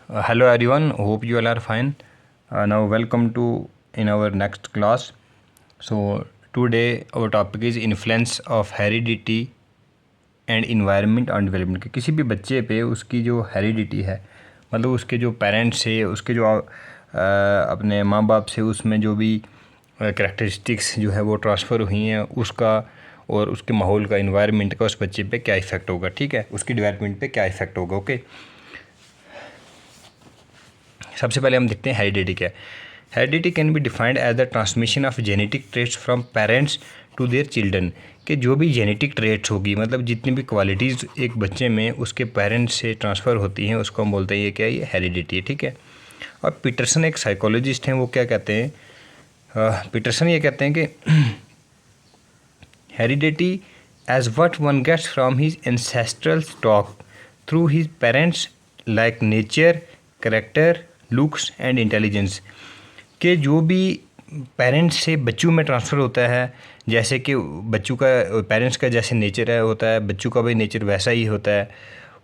Hello everyone, hope you all are fine. Now welcome to in our next class. So today our topic is influence of heredity and environment on development कि किसी भी बच्चे पे उसकी जो heredity है, मतलब उसके जो पेरेंट्स से, उसके जो अपने माँ बाप से उसमें जो भी करैक्टरिस्टिक्स जो है वो ट्रांसफ़र हुई हैं उसका, और उसके माहौल का, इन्वायरमेंट का उस बच्चे पे क्या इफ़ेक्ट होगा, ठीक है, उसकी डेवलपमेंट पे क्या इफ़ेक्ट होगा। ओके, सबसे पहले हम देखते हैं हेरिडिटी क्या है। Heredity can be defined as the transmission of genetic traits from parents to their children, कि जो भी जेनेटिक ट्रेट्स होगी, मतलब जितनी भी क्वालिटीज़ एक बच्चे में उसके पेरेंट्स से ट्रांसफ़र होती हैं, उसको हम बोलते हैं ये क्या है, ये हेरिडिटी है, ठीक है। और पीटरसन एक साइकोलॉजिस्ट हैं, वो क्या कहते हैं, पीटरसन ये कहते हैं कि heredity as what one gets from his ancestral stock through his parents like nature, character, looks and intelligence, कि जो भी पेरेंट्स से बच्चों में ट्रांसफ़र होता है, जैसे कि बच्चों का पेरेंट्स का जैसे नेचर है होता है, बच्चों का भी नेचर वैसा ही होता है।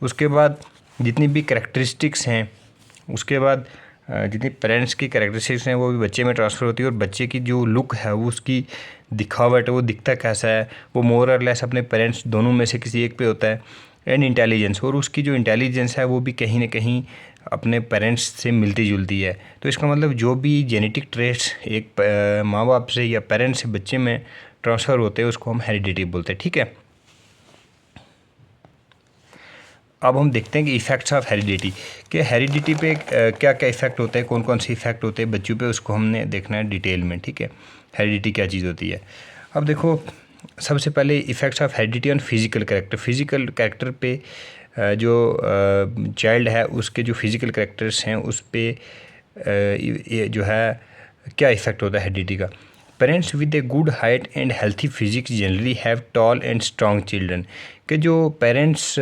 उसके बाद जितनी भी करैक्टरिस्टिक्स हैं, उसके बाद जितनी पेरेंट्स की करैक्टरिस्टिक्स हैं वो भी बच्चे में ट्रांसफ़र होती है, और बच्चे की जो लुक है, वो उसकी दिखावट है, वो दिखता कैसा है, वो मोर और लेस अपने पेरेंट्स दोनों में से किसी एक पे होता है। एंड इंटेलिजेंस, और उसकी जो इंटेलिजेंस है वो भी कहीं ना कहीं अपने पेरेंट्स से मिलती जुलती है। तो इसका मतलब जो भी जेनेटिक ट्रेट्स एक माँ बाप से या पेरेंट्स से बच्चे में ट्रांसफ़र होते हैं उसको हम हेरिडिटी बोलते हैं, ठीक है। अब हम देखते हैं कि इफ़ेक्ट्स ऑफ हेरिडिटी, कि हेरिडिटी पे क्या क्या इफ़ेक्ट होते हैं, कौन कौन से इफ़ेक्ट होते हैं बच्चों पे, उसको हमने देखना है डिटेल में, ठीक है। हेरिडिटी क्या चीज़ होती है। अब देखो, सबसे पहले effects of heredity on physical character. Physical character पे जो चाइल्ड है उसके जो फिज़िकल कैरेक्टर्स हैं उस पर ये जो है क्या इफ़ेक्ट होता है हेरिडिटी का। Parents with a good height and healthy physics generally have tall and strong children, कि जो पेरेंट्स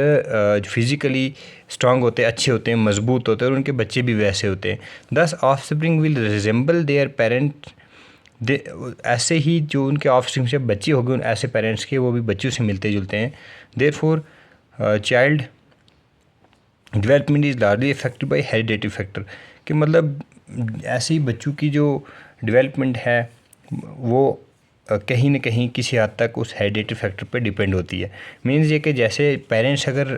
फिज़िकली स्ट्रॉन्ग होते हैं, अच्छे होते हैं, मजबूत होते हैं, और उनके बच्चे भी वैसे होते हैं। दस offspring will resemble there parent, ऐसे ही जो उनके ऑफस्प्रिंग से बच्चे होंगे उन ऐसे पेरेंट्स के, वो भी बच्चों से मिलते जुलते हैं। Therefore child development is largely affected by heredity factor, कि मतलब ऐसे ही बच्चों की जो डेवलपमेंट है वो कहीं न कहीं किसी हद तक उस हेरिडिटी फैक्टर पे डिपेंड होती है। मीन्स ये कि जैसे पेरेंट्स अगर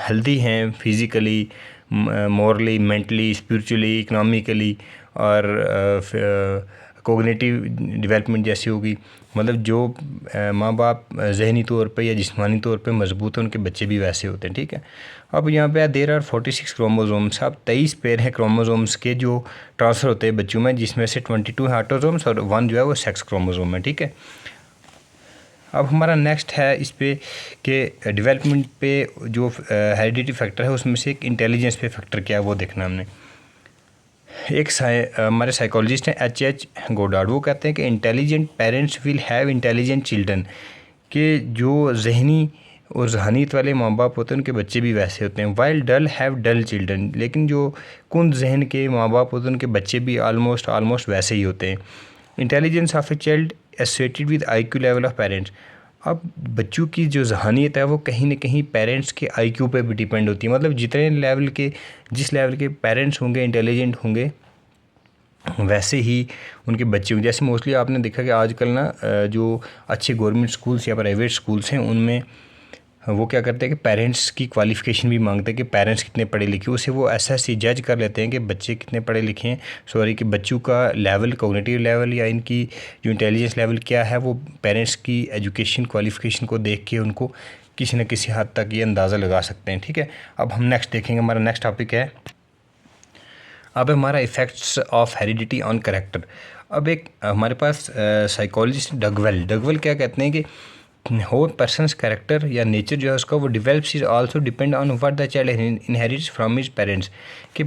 हेल्दी हैं physically, morally, mentally, spiritually, economically, और कोग्निटिव डेवलपमेंट जैसी होगी, मतलब जो माँ बाप जहनी तौर पे या जिस्मानी तौर पे मजबूत हैं उनके बच्चे भी वैसे होते हैं, ठीक है। अब यहाँ पे देर आर 46 क्रोमोसोम्स, अब 23 पेयर हैं क्रोमोसोम्स के जो ट्रांसफ़र होते हैं बच्चों में, जिसमें से 22 है ऑटोसोम्स और 1 जो है वो सेक्स क्रोमोसोम है, ठीक है। अब हमारा नेक्स्ट है इस पे कि डेवलपमेंट पे जो हेरिडिटी फैक्टर है उसमें से एक इंटेलिजेंस पे फैक्टर क्या है वो देखना हमने। एक हमारे साइकोलॉजिस्ट हैं H.H. गोडार्ड, वो कहते हैं कि intelligent parents will have intelligent children, कि जो जहनी और जहानीत वाले माँ बाप होते हैं उनके बच्चे भी वैसे होते हैं। While dull have dull children, लेकिन जो कुंद जहन के माँ बाप होते हैं उनके बच्चे भी ऑलमोस्ट वैसे ही होते हैं। Intelligence of a child associated with IQ level of parents, अब बच्चों की जो जहानियत है वो कहीं ना कहीं पेरेंट्स के IQ पे भी डिपेंड होती है, मतलब जितने लेवल के, जिस लेवल के पेरेंट्स होंगे, इंटेलिजेंट होंगे, वैसे ही उनके बच्चे होंगे। जैसे मोस्टली आपने देखा कि आजकल ना जो अच्छे गवर्नमेंट स्कूल्स या प्राइवेट स्कूल्स हैं उनमें वो क्या करते हैं कि पेरेंट्स की क्वालिफ़िकेशन भी मांगते हैं कि पेरेंट्स कितने पढ़े लिखे, उसे वो ऐसा जज कर लेते हैं कि बच्चे कितने पढ़े लिखे हैं, सॉरी कि बच्चों का लेवल, कॉग्निटिव लेवल या इनकी जो इंटेलिजेंस लेवल क्या है, वो पेरेंट्स की एजुकेशन क्वालिफ़िकेशन को देख के उनको किसी न किसी हद तक ये अंदाज़ा लगा सकते हैं, ठीक है। अब हम नेक्स्ट देखेंगे, हमारा नेक्स्ट टॉपिक है अब हमारा effects of heredity on character. अब एक हमारे पास साइकोलॉजिस्ट डगवेल क्या कहते हैं कि हो पर्सनस कैरेक्टर या नेचर जो है उसका वो develops is also depend on what the child inherits from his parents, कि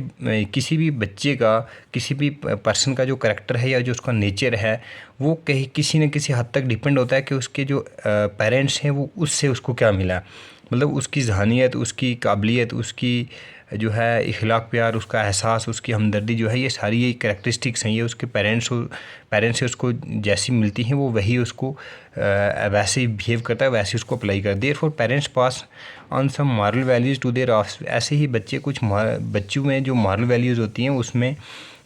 किसी भी बच्चे का, किसी भी पर्सन का जो कैरेक्टर है या जो उसका नेचर है वो कहीं किसी न किसी हद तक डिपेंड होता है कि उसके जो पेरेंट्स हैं वो उससे उसको क्या मिला, मतलब उसकी जहानियत, उसकी काबिलियत, उसकी जो है इखलाक प्यार, उसका एहसास, उसकी हमदर्दी जो है, ये सारी ये कैरेक्टरिस्टिक्स हैं, ये उसके पेरेंट्स से उसको जैसी मिलती हैं वो वही उसको वैसे ही बिहेव करता है, वैसे उसको अप्लाई कर। Therefore parents pass on some moral values to their off. ऐसे ही बच्चे बच्चों में जो मॉरल वैल्यूज़ होती हैं उसमें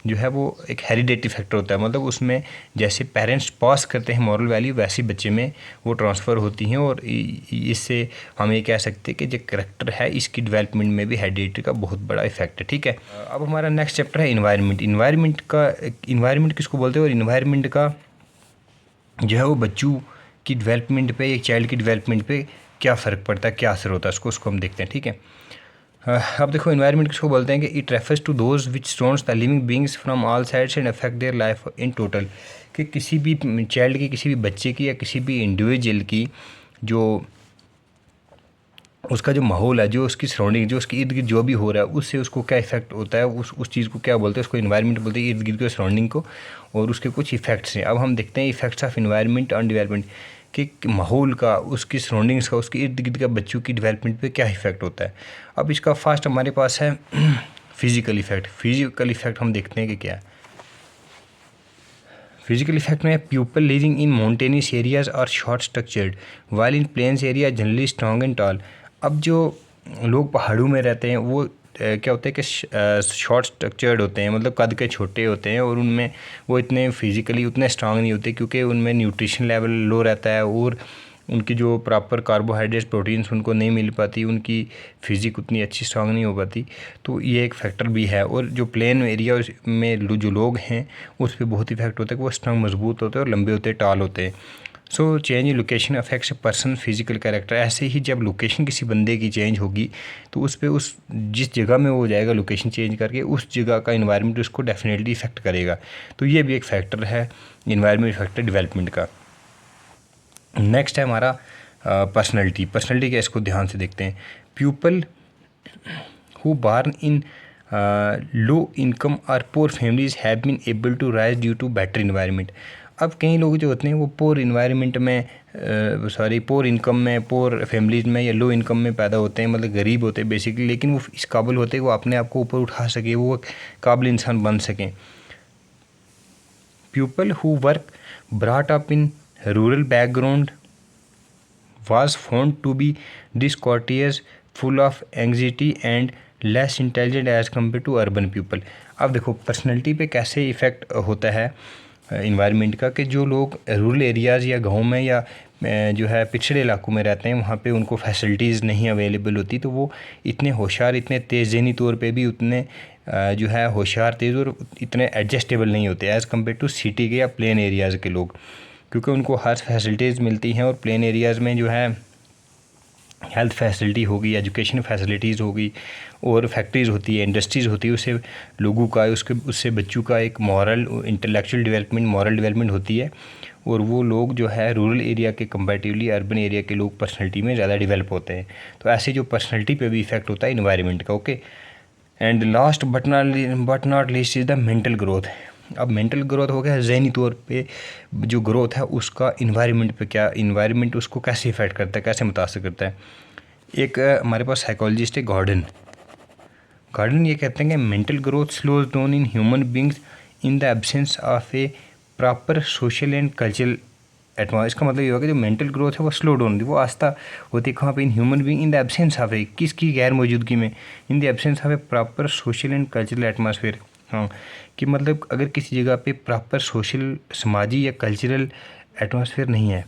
जो है वो एक हेरिडेटरी फैक्टर होता है, मतलब उसमें जैसे पेरेंट्स पास करते हैं मॉरल वैल्यू वैसी बच्चे में वो ट्रांसफ़र होती हैं। और इससे हम ये कह सकते हैं कि जो करेक्टर है इसकी डेवलपमेंट में भी हेरिडेटरी का बहुत बड़ा इफेक्ट है, ठीक है। अब हमारा नेक्स्ट चैप्टर है इन्वायरमेंट। इन्वायरमेंट किसको बोलते हैं और इन्वायरमेंट का जो है वो बच्चों की डेवलपमेंट पे, एक चाइल्ड की डेवलपमेंट पे क्या फ़र्क पड़ता है, क्या असर होता है उसको हम देखते हैं, ठीक है। अब देखो इन्वायरमेंट किसको बोलते हैं कि it refers to those which surrounds the living beings from all sides and affect their life in total. कि किसी भी चाइल्ड की, किसी भी बच्चे की या किसी भी इंडिविजुअल की जो उसका जो माहौल है, जो उसकी सराउंडिंग, जो उसके इर्द गिर्द जो भी हो रहा है उससे उसको क्या इफेक्ट होता है, उस चीज़ को क्या बोलते हैं, उसको इन्वायरमेंट बोलते हैं, इर्द गिर्द के सराउंडिंग को। और उसके कुछ इफेक्ट्स हैं। अब हम देखते हैं effects of environment on development, कि माहौल का, उसकी सराउंडिंग्स का, उसके इर्द गिर्द का बच्चों की डेवलपमेंट पे क्या इफेक्ट होता है। अब इसका फर्स्ट हमारे पास है फिज़िकल इफेक्ट। फिज़िकल इफेक्ट हम देखते हैं कि क्या है। फिजिकल इफेक्ट में people living in mountainous areas are short structured while in plains area generally strong and tall. अब जो लोग पहाड़ों में रहते हैं वो क्या होता है कि शॉर्ट स्ट्रक्चर्ड होते हैं, मतलब कद के छोटे होते हैं और उनमें वो इतने फिजिकली उतने स्ट्रांग नहीं होते, क्योंकि उनमें न्यूट्रिशन लेवल लो रहता है और उनकी जो प्रॉपर कार्बोहाइड्रेट्स प्रोटीन्स उनको नहीं मिल पाती, उनकी फिज़िक उतनी अच्छी स्ट्रांग नहीं हो पाती। तो ये एक फैक्टर भी है। और जो प्लेन एरिया में जो लोग हैं उस पर बहुत इफेक्ट होता है कि वो स्ट्रांग, मजबूत होते हैं और लंबे होते हैं, टाल होते हैं। So change in location affects person physical character. ऐसे ही जब लोकेशन किसी बंदे की चेंज होगी तो उस पर, उस जिस जगह में वो जाएगा लोकेशन चेंज करके, उस जगह का इन्वायरमेंट उसको डेफिनेटली इफेक्ट करेगा। तो ये भी एक फैक्टर है इन्वायरमेंट फैक्टर डेवलपमेंट का। नेक्स्ट है हमारा पर्सनैलिटी क्या, इसको ध्यान से देखते हैं। पीपल हु बार्न इन लो इनकम और poor families have been able to rise due to better environment. अब कई लोग जो होते हैं वो पोर इन्वायरमेंट में, पोर इनकम में, पोर फैमिलीज में या लो इनकम में पैदा होते हैं, मतलब गरीब होते हैं बेसिकली, लेकिन वो इस काबिल होते हैं वो अपने आप को ऊपर उठा सके, वो काबिल इंसान बन सकें। People who work brought up in rural background was found to be discourteous, full of anxiety and less intelligent as compared to urban people। अब देखो पर्सनैलिटी पे कैसे इफ़ेक्ट होता है इन्वायरमेंट का, कि जो लोग रूरल एरियाज़ या गांव में या जो है पिछड़े इलाकों में रहते हैं वहाँ पे उनको फैसिलिटीज़ नहीं अवेलेबल होती, तो वो इतने होशियार, इतने तेज़ ज़हनी तौर पे भी उतने जो है होशियार, तेज़ और इतने एडजस्टेबल नहीं होते एज़ कम्पेयर टू सिटी के या प्लेन एरियाज़ के लोग, क्योंकि उनको हर फैसिलिटीज़ मिलती हैं। और प्लेन एरियाज़ में जो है हेल्थ फैसिलिटी होगी, एजुकेशन फैसिलिटीज़ होगी और फैक्ट्रीज़ होती है, इंडस्ट्रीज़ होती है, उससे लोगों का, उससे बच्चों का एक moral, intellectual development, moral development होती है। और वो लोग जो है रूरल एरिया के कंपैरेटिवली अर्बन एरिया के लोग पर्सनैलिटी में ज़्यादा डेवलप होते हैं। तो ऐसे जो पर्सनैलिटी पे भी इफेक्ट होता है इन्वायरमेंट का, okay. And last but not least is the mental growth. अब मेंटल ग्रोथ हो गया, ज़हनी तौर पे जो ग्रोथ है उसका इन्वायरमेंट पे क्या, इन्वायरमेंट उसको कैसे इफ़ेक्ट करता है, कैसे मुतासर करता है। एक हमारे पास साइकोलॉजिस्ट है गॉर्डन ये कहते हैं कि mental growth slows down in human beings in the absence of a proper social and cultural atmosphere. इसका मतलब ये होगा कि जो मेंटल ग्रोथ है वो स्लो डाउन होती है, वो आस्था होती है कहाँ पे, in human being in the absence of a, किसकी गैर मौजूदगी में, in the absence of a proper social and cultural atmosphere. हाँ, कि मतलब अगर किसी जगह पे प्रॉपर सोशल, समाजी या कल्चरल एटमॉस्फेयर नहीं है,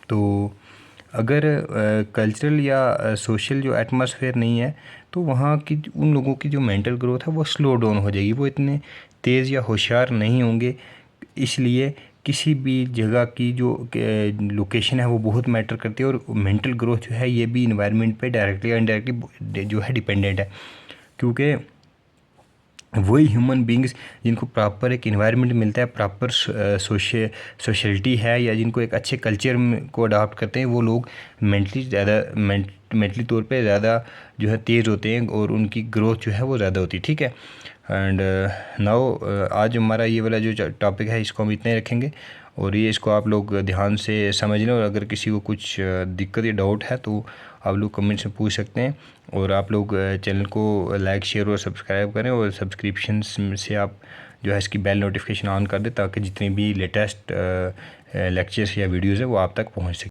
तो अगर कल्चरल या सोशल जो एटमॉस्फेयर नहीं है तो वहाँ की उन लोगों की जो मेंटल ग्रोथ है वो स्लो डाउन हो जाएगी, वो इतने तेज़ या होशियार नहीं होंगे। इसलिए किसी भी जगह की जो लोकेशन है वो बहुत मैटर करती है। और मेंटल ग्रोथ जो है ये भी इन्वायरमेंट पे डायरेक्टली या इनडायरेक्टली जो है डिपेंडेंट है, क्योंकि वही ह्यूमन बींग्स जिनको प्रॉपर एक इन्वायरमेंट मिलता है, प्रॉपर सोशलिटी है, या जिनको एक अच्छे कल्चर को अडॉप्ट करते हैं, वो लोग मेंटली तौर पे ज़्यादा जो है तेज़ होते हैं और उनकी ग्रोथ जो है वो ज़्यादा होती है, ठीक है। एंड नाउ आज हमारा ये वाला जो टॉपिक है इसको हम इतना ही रखेंगे और ये इसको आप लोग ध्यान से समझ लें, और अगर किसी को कुछ दिक्कत या डाउट है तो आप लोग कमेंट्स में पूछ सकते हैं। और आप लोग चैनल को लाइक, शेयर और सब्सक्राइब करें, और सब्सक्रिप्शन से आप जो है इसकी बेल नोटिफिकेशन ऑन कर दें, ताकि जितने भी लेटेस्ट लेक्चर्स या वीडियोज़ है वो आप तक पहुँच सकें।